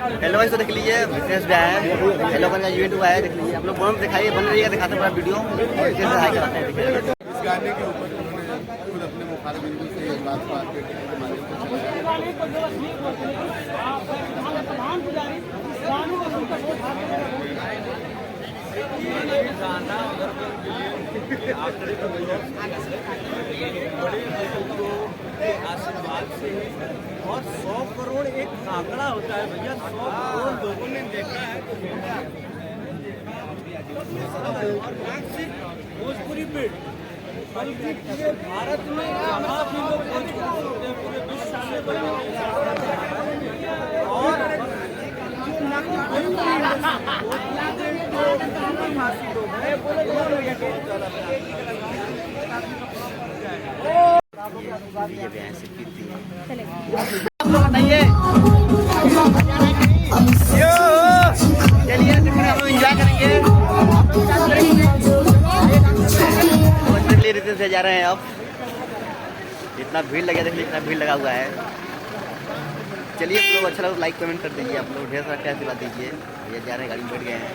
Hello भाई, तो देख लीजिए बिजनेस भी आया है, हेलो का इवेंट हुआ है, देख लीजिए आप लोग फोन दिखाइए, बन रही है, दिखाते पूरा वीडियो और कैसे हाई कराते हैं। देखिए इस गाने के ऊपर उन्होंने खुद अपने मुखार बिंदु से इस बात को मार्केटिंग के माध्यम से आशीर्वाद से और 100 करोड़ एक आंकड़ा होता है भैया। 100 करोड़ लोगों ने देखा है और ना सिर्फ भोजपुरी पे बल्कि पूरे भारत में जहाँ भी लोग भोजपुरी होते हैं पूरे विश्व में और बताइए, चलिए हम लोग एंजॉय करेंगे। रितन से जा रहे हैं अब, इतना भीड़ लगा, देखिए इतना भीड़ लगा हुआ है। चलिए आप लोग अच्छा लगा लाइक कमेंट कर दीजिए, आप लोग ढेर सारा आशीर्वाद दीजिए। ये जा रहे हैं, गाड़ी में बैठ गए हैं।